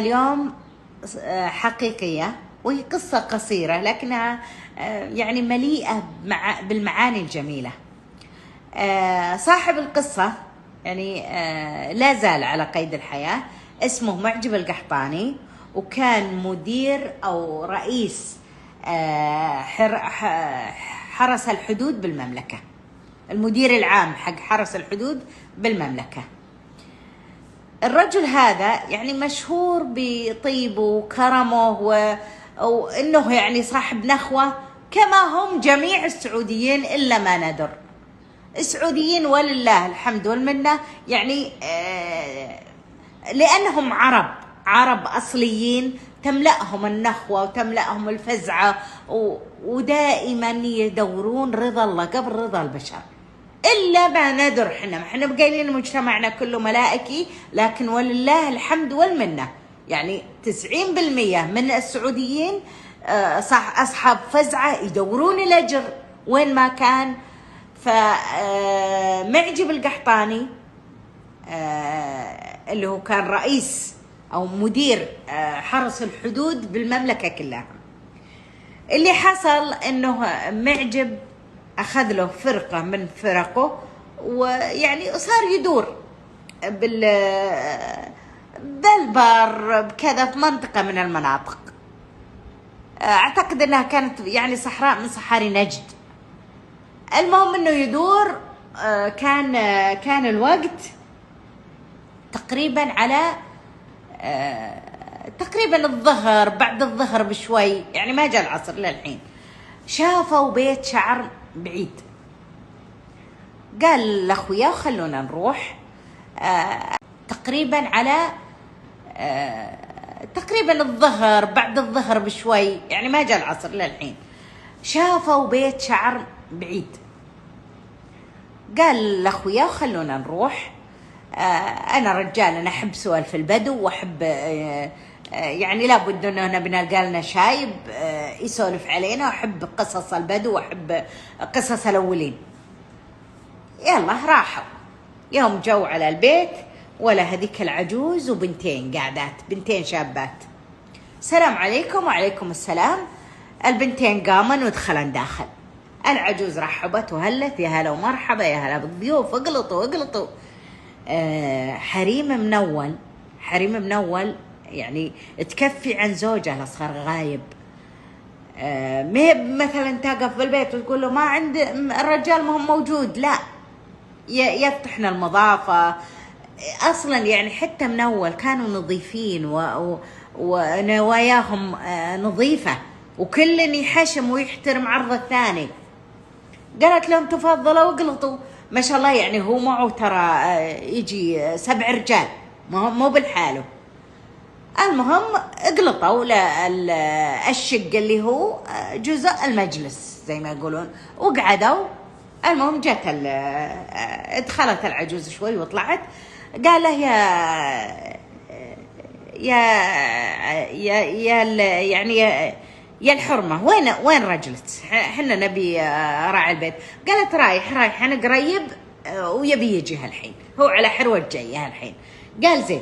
اليوم حقيقية، وهي قصة قصيرة لكنها يعني مليئة بالمعاني الجميلة. صاحب القصة يعني لا زال على قيد الحياة. اسمه معجب القحطاني، وكان مدير أو رئيس حرس الحدود بالمملكة، المدير العام حق حرس الحدود بالمملكة. الرجل هذا يعني مشهور بطيبه وكرمه وإنه يعني صاحب نخوة، كما هم جميع السعوديين إلا ما ندر. السعوديين ولله الحمد والمنة يعني لأنهم عرب أصليين، تملأهم النخوة وتملأهم الفزعة، ودائما يدورون رضا الله قبل رضا البشر. إلا ما ندر احنا بقايلين مجتمعنا كله ملائكي، لكن ولله الحمد والمنة يعني 90% من السعوديين صح أصحاب فزعة، يدورون الأجر وين ما كان. فمعجب القحطاني اللي هو كان رئيس أو مدير حرس الحدود بالمملكة كلها، اللي حصل إنه معجب أخذ له فرقة من فرقه، ويعني صار يدور بالبر بكذا في منطقة من المناطق. أعتقد أنها كانت يعني صحراء من صحاري نجد. المهم أنه يدور. كان الوقت تقريبا على تقريبا الظهر، بعد الظهر بشوي، يعني ما جاء العصر للحين. شافوا بيت شعر بعيد، قال لأخوياه خلونا نروح. تقريبا على تقريبا الظهر، بعد الظهر بشوي، يعني ما جاء العصر للحين. شافوا بيت شعر بعيد، قال لأخوياه خلونا نروح. أنا رجال، أنا أحب سوالف البدو، وأحب يعني لابد أنه نبي نلقى لنا شايب يسولف علينا، وأحب قصص البدو، وأحب قصص الأولين. يلا راحوا. يوم جو على البيت، ولا هذيك العجوز وبنتين قاعدات، بنتين شابات. السلام عليكم. وعليكم السلام. البنتين قامن ودخلن داخل. العجوز رحبت وهلت، يا هلا ومرحبا، يا هلا بالضيوف، اقلطوا. حريم منول يعني تكفي عن زوجها لصار غايب. ما مثلا تقف بالبيت وتقول له ما عند الرجال ما هو موجود، لا، يفتحنا المضافة أصلا. يعني حتى منول كانوا نظيفين ونواياهم نظيفة، وكل يحشم ويحترم عرض الثاني. قالت لهم تفضلوا واقلطوا. ما شاء الله، يعني هو معه ترى يجي 7 رجال، مو بالحاله. المهم اقلطوا للشق اللي هو جزء المجلس زي ما يقولون، وقعدوا. المهم جت دخلت العجوز شوي وطلعت. قال له يعني يا الحرمة، وين رجلت؟ حنا نبي راعي البيت. قالت رايح أنا قريب ويبي يجي هالحين، هو على حروة جاي هالحين. قال زين.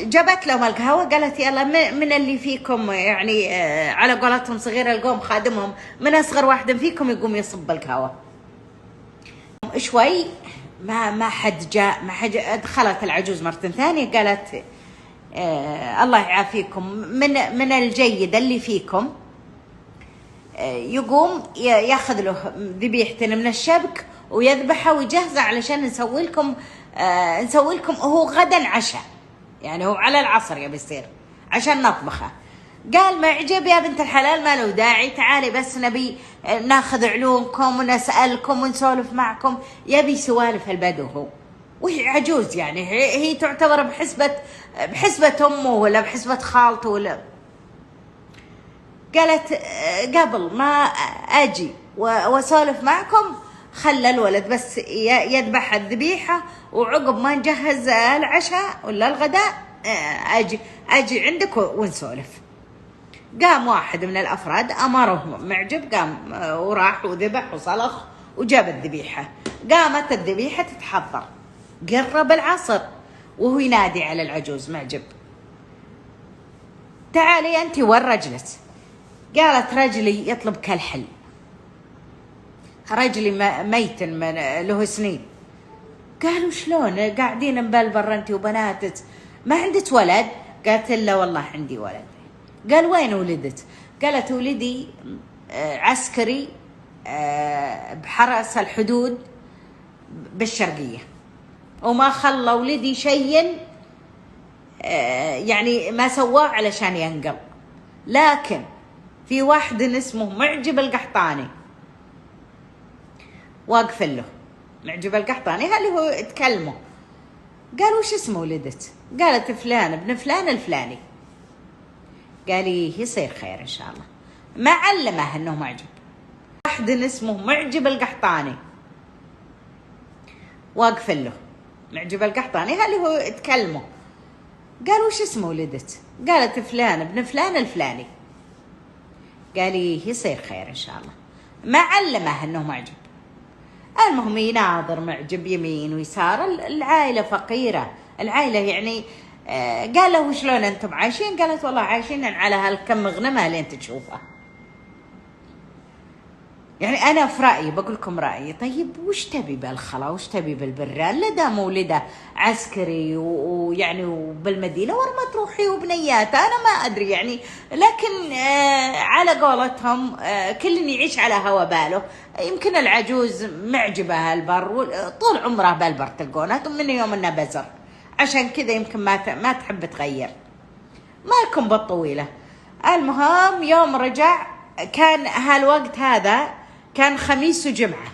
جابت لهم القهوة، قالت يلا من اللي فيكم يعني على قولتهم صغير القوم خادمهم، من أصغر واحد فيكم يقوم يصب القهوة. شوي ما حد جاء، ما حد. دخلت العجوز مرة ثانية قالت الله يعافيكم، من الجيد اللي فيكم يقوم ياخذ له ذبيحة من الشبك ويذبحها ويجهزها علشان نسوي لكم هو غدا عشاء، يعني هو على العصر يبي يصير عشان نطبخه. قال معجب يا بنت الحلال ما له داعي، تعالي بس نبي ناخذ علومكم ونسألكم ونسولف معكم. يبي سوالف البدو هو، وهي عجوز يعني هي تعتبر بحسبة أمه ولا بحسبة خالته ولا. قالت قبل ما أجي وأسولف معكم خلى الولد بس يذبح الذبيحة، وعقب ما نجهز العشاء ولا الغداء أجي عندك ونسولف. قام واحد من الأفراد أمره معجب، قام وراح وذبح وصلخ وجاب الذبيحة. قامت الذبيحة تتحضر، قرب العصر وهو ينادي على العجوز معجب، تعالي أنت وين رجلك؟ قالت رجلي يطلب كالحل، رجلي ميت من له سنين. قالوا شلون قاعدين مبلبر أنت وبناتك ما عندك ولد؟ قالت لا والله عندي ولد. قال وين ولدت؟ قالت ولدي عسكري بحرس الحدود بالشرقية، وما خلى ولدي شيء يعني ما سواه علشان ينقل، لكن في واحد اسمه معجب القحطاني واقف له. معجب القحطاني هل هو تكلمه؟ قال وش اسمه ولدت؟ قالت فلان ابن فلان الفلاني. قال يصير خير ان شاء الله. ما علمه انه معجب. واحد اسمه معجب القحطاني واقف له. معجب القحطاني هل هو تكلمه؟ قال وش اسمه ولدت؟ قالت فلان ابن فلان الفلاني. قال يصير خير ان شاء الله. ما علمه انه معجب. المهم يناظر معجب يمين ويسار. العائلة فقيرة، العائلة يعني قال له شلون انتم عايشين؟ قالت والله عايشين على هالكم غنمة اللي انت تشوفها. يعني انا في رايي بقول لكم رايي. طيب وش تبي بالخلا؟ وش تبي بالبرة؟ لا دام ولده عسكري ويعني وبالمدينه ورا ما تروحي وبنياته، انا ما ادري يعني. لكن على قولتهم كل يعيش على هوا باله. يمكن العجوز معجبه هالبر طول عمره بالبر تلقونه من يوم انه بزر، عشان كذا يمكن ما تحب تغير. ما لكم بالطويله. المهم يوم رجع كان هالوقت هذا كان خميس وجمعة،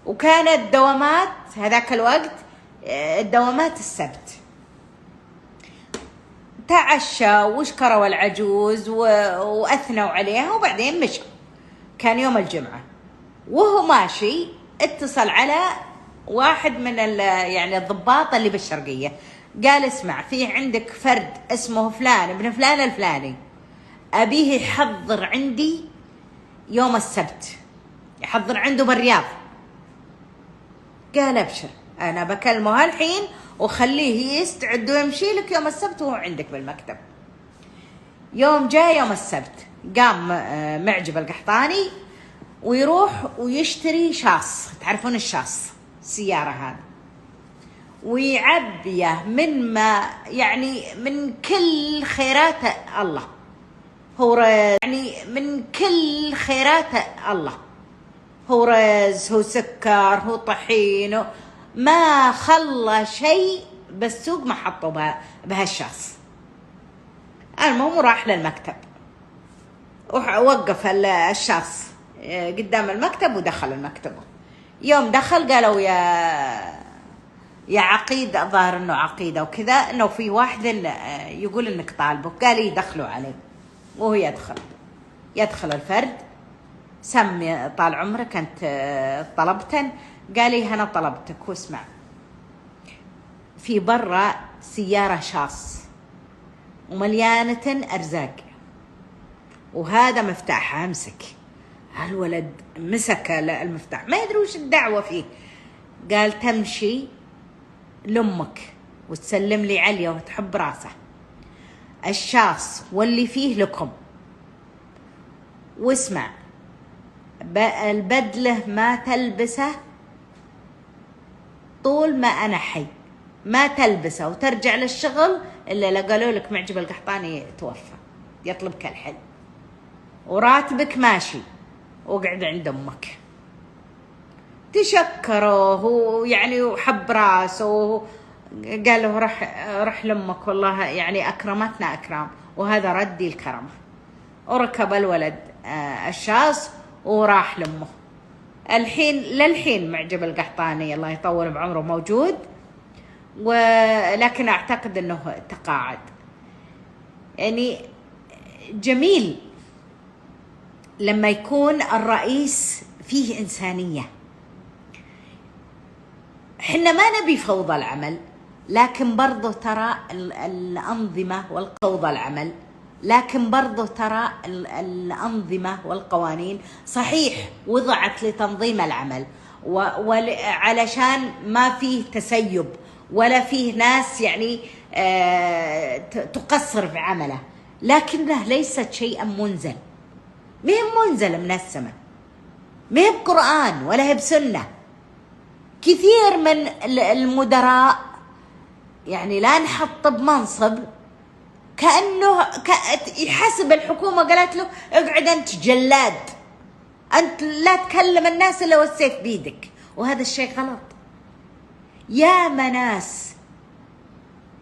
وكانت دوامات هذاك الوقت الدوامات السبت. تعشى وشكروا العجوز وأثنوا عليها وبعدين مشوا. كان يوم الجمعة وهو ماشي اتصل على واحد من يعني الضباط اللي بالشرقية. قال اسمع، في عندك فرد اسمه فلان ابن فلان الفلاني، أبيه يحضر عندي يوم السبت، يحضر عنده بالرياض. قال ابشر انا بكلمه هالحين وخليه يستعد ويمشي لك يوم السبت وهو عندك بالمكتب. يوم جاء يوم السبت قام معجب القحطاني ويروح ويشتري شاص. تعرفون الشاص السيارة هذا، ويعبيه من ما يعني من كل خيرات الله. هو يعني من كل خيرات الله، هو رز، هو سكر، هو طحين، ما خلى شيء بالسوق ما حطوا بهالشاص. المهم راح للمكتب ووقف الشاص قدام المكتب ودخل المكتب. يوم دخل قالوا يا عقيد، الظاهر انه عقيدة وكذا، انه في واحد يقول انك طالبه. قال يدخلوا عليه وهو يدخل الفرد. سمي طال عمرك انت طلبتن؟ قال لي انا طلبتك، واسمع في برا سيارة شاص ومليانة ارزاق وهذا مفتاحها، امسك. الولد مسك المفتاح ما يدري وش الدعوة فيه. قال تمشي لامك وتسلم لي عليه وتحب راسه، الشاص واللي فيه لكم، واسمع البدله ما تلبسه طول ما انا حي، ما تلبسه وترجع للشغل الا لو قالوا لك معجب القحطاني توفى يطلبك الحل، وراتبك ماشي وقعد عند امك. تشكره ويعني وحب راسه. قال له رح لامك والله يعني اكرمتنا اكرام وهذا ردي الكرم. وركب الولد الشاص وراح لامه. للحين معجب القحطاني الله يطول بعمره موجود، ولكن اعتقد انه تقاعد. يعني جميل لما يكون الرئيس فيه إنسانية. حنا ما نبي فوضى العمل، لكن برضو ترى الأنظمة والفوضى العمل، لكن برضو ترى الأنظمة والقوانين صحيح وضعت لتنظيم العمل علشان ما فيه تسيب ولا فيه ناس يعني تقصر في عمله، لكنها ليست شيئا منزل، ما هي منزلة من السماء، ما هي بقرآن ولا هي بسنة. كثير من المدراء يعني لا نحط بمنصب كأنه يحسب الحكومة قالت له اقعد أنت جلاد، أنت لا تكلم الناس إلا والسيف بيدك، وهذا الشيء غلط. يا مناس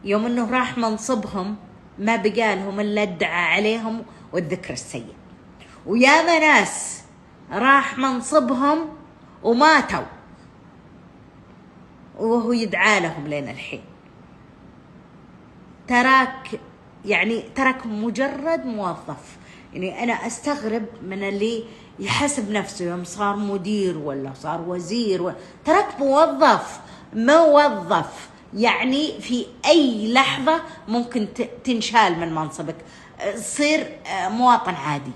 يوم أنه راح منصبهم ما بقالهم إلا الدعاء عليهم والذكر السيء، ويا مناس راح منصبهم وماتوا وهو يدعى لهم لين الحين. تراك مجرد موظف. يعني أنا أستغرب من اللي يحسب نفسه يوم صار مدير ولا صار وزير تراك موظف. يعني في أي لحظة ممكن تنشال من منصبك، تصير مواطن عادي.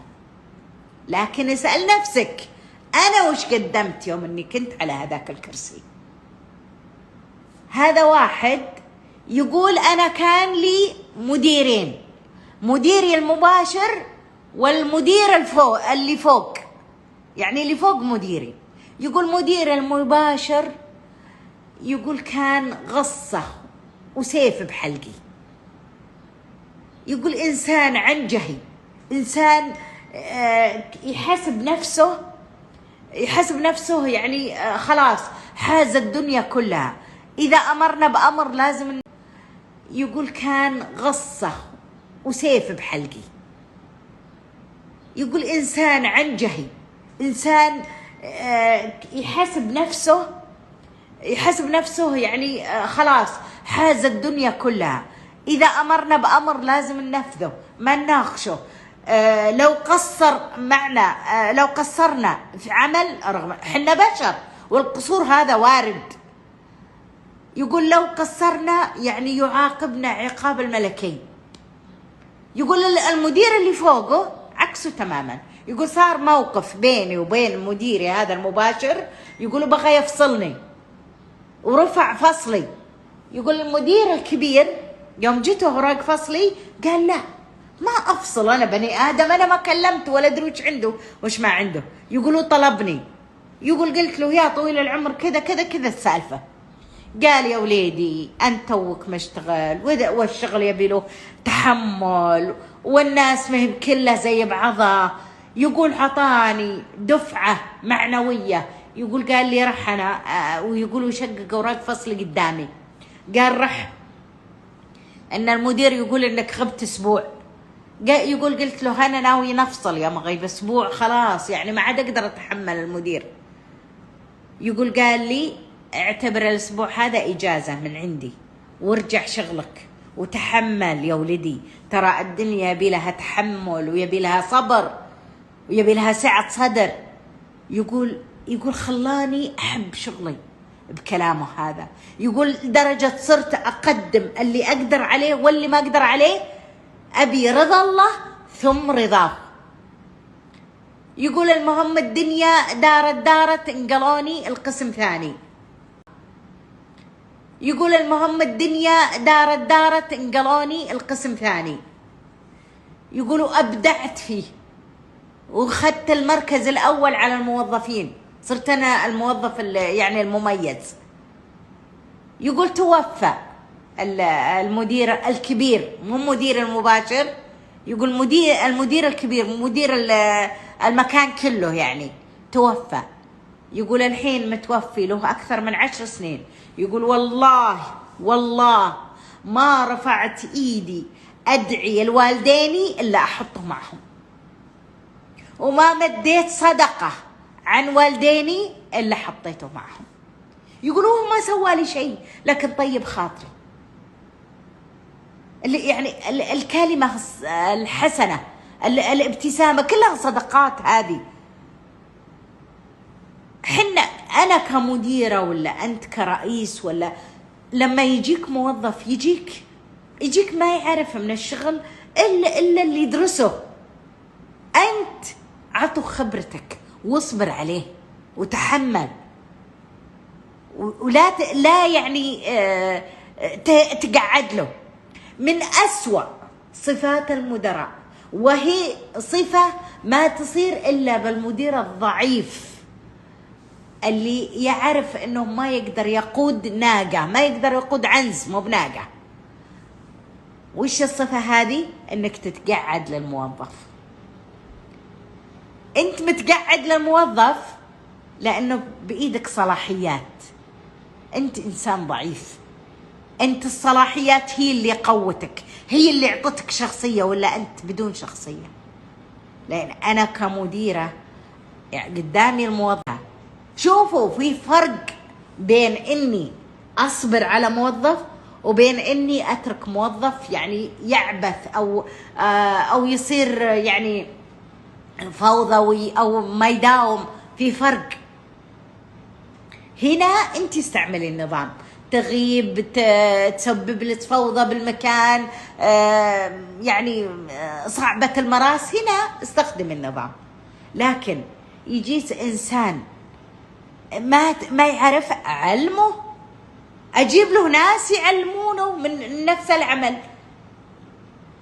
لكن اسأل نفسك أنا وش قدمت يوم أني كنت على هذاك الكرسي. هذا واحد يقول أنا كان لي مديرين، مديري المباشر والمدير اللي فوق، يعني اللي فوق مديري. يقول مدير المباشر يقول كان غصة وسيف بحلقي. يقول إنسان عنجهي، إنسان يحسب نفسه يعني خلاص حاز الدنيا كلها، إذا أمرنا بأمر لازم. يقول كان غصة وسيف بحلقي. يقول إنسان عنجهي، إنسان يحسب نفسه يعني خلاص حاز الدنيا كلها، إذا أمرنا بأمر لازم ننفذه ما نناقشه. لو قصرنا في عمل، رغم حنا بشر والقصور هذا وارد. يقول لو قصرنا يعني يعاقبنا عقاب الملكين. يقول المدير اللي فوقه عكسه تماما. يقول صار موقف بيني وبين مديري هذا المباشر، يقول بغى يفصلني ورفع فصلي. يقول المدير الكبير يوم جيته اوراق فصلي قال لا ما افصل، انا بني ادم، انا ما كلمت ولا ادري وش عنده وش ما عنده. يقولوا طلبني، يقول قلت له يا طويل العمر كذا كذا كذا السالفه. قال يا وليدي انت توك مشتغل والشغل يبي له تحمل والناس ما هي كلها زي بعضها. يقول عطاني دفعه معنويه. يقول قال لي رح انا ويقولوا شقق اوراق فصل قدامي. قال رح ان المدير يقول انك غبت اسبوع. يقول قلت له انا ناوي نفصل يا مغيب اسبوع خلاص، يعني ما عاد اقدر اتحمل المدير. يقول قال لي اعتبر الاسبوع هذا اجازه من عندي وارجع شغلك وتحمل يا ولدي، ترى الدنيا يبي لها تحمل ويبي لها صبر ويبي لها سعة صدر. يقول خلاني احب شغلي بكلامه هذا. يقول درجة صرت اقدم اللي اقدر عليه واللي ما اقدر عليه، ابي رضا الله ثم رضاه. يقول المهم الدنيا دارت انقلوني القسم ثاني. يقول المهم الدنيا دارت انقلوني القسم ثاني. يقولوا أبدعت فيه وخدت المركز الأول على الموظفين، صرت أنا الموظف يعني المميز. يقول توفى المدير الكبير، مو مدير المباشر، يقول المدير الكبير، مدير المكان كله يعني توفى. يقول الحين متوفي له أكثر من 10 سنين. يقول والله ما رفعت إيدي أدعي الوالديني إلا أحطه معهم، وما مديت صدقة عن والديني إلا حطيته معهم. يقول هو ما سوى لي شيء لكن طيب خاطري. اللي يعني الكلمة الحسنة، الابتسامة، كلها صدقات هذه. أنا كمديرة ولا أنت كرئيس، ولا لما يجيك موظف يجيك ما يعرف من الشغل إلا اللي يدرسه، أنت عطوا خبرتك واصبر عليه وتحمل، ولا يعني تقعد له. من صفات المدراء، وهي صفة ما تصير إلا بالمدير الضعيف اللي يعرف إنه ما يقدر يقود ناقة، ما يقدر يقود عنز، مو بناقة. وش الصفة هذه؟ إنك تتقعد للموظف. أنت متقعد للموظف لأنه بإيدك صلاحيات، أنت إنسان ضعيف، أنت الصلاحيات هي اللي قوتك، هي اللي عطتك شخصية، ولا أنت بدون شخصية. لأن أنا كمديرة يعني قدامي الموظف، شوفوا في فرق بين إني أصبر على موظف وبين إني أترك موظف يعني يعبث أو يصير يعني فوضوي أو ما يداوم. في فرق. هنا أنت استعملي النظام، تغيب، تسبب لك فوضى بالمكان، يعني صعبة المراس، هنا استخدم النظام. لكن يجيس إنسان ما يعرف، علمه، أجيب له ناس يعلمونه من نفس العمل،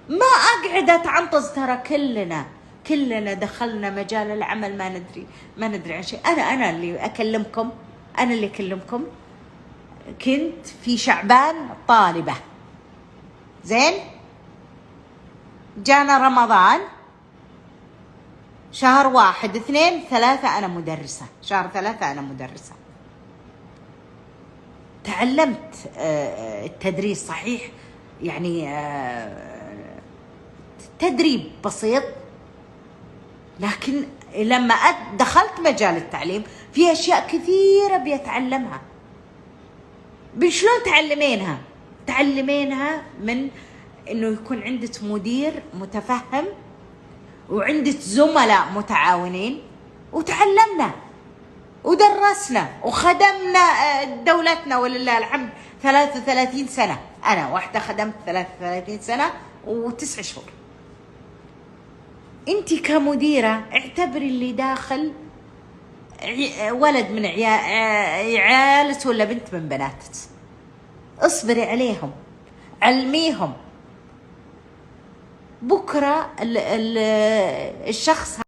ما أقعد أتعنطز. ترى كلنا دخلنا مجال العمل ما ندري عن شيء. أنا اللي أكلمكم، كنت في شعبان طالبة، زين، جانا رمضان، شهر 1 2 3 أنا مدرسة، شهر 3 أنا مدرسة. تعلمت التدريس، صحيح يعني تدريب بسيط، لكن لما دخلت مجال التعليم في أشياء كثيرة بيتعلمها. بشلون تعلمينها من إنه يكون عندك مدير متفهم وعندك زملاء متعاونين، وتعلمنا ودرسنا وخدمنا دولتنا ولله الحمد 33 سنة. أنا واحدة خدمت 33 سنة و9 شهور. أنت كمديرة اعتبري اللي داخل ولد من عيالك ولا بنت من بناتك، اصبري عليهم، علميهم. بكرة الشخص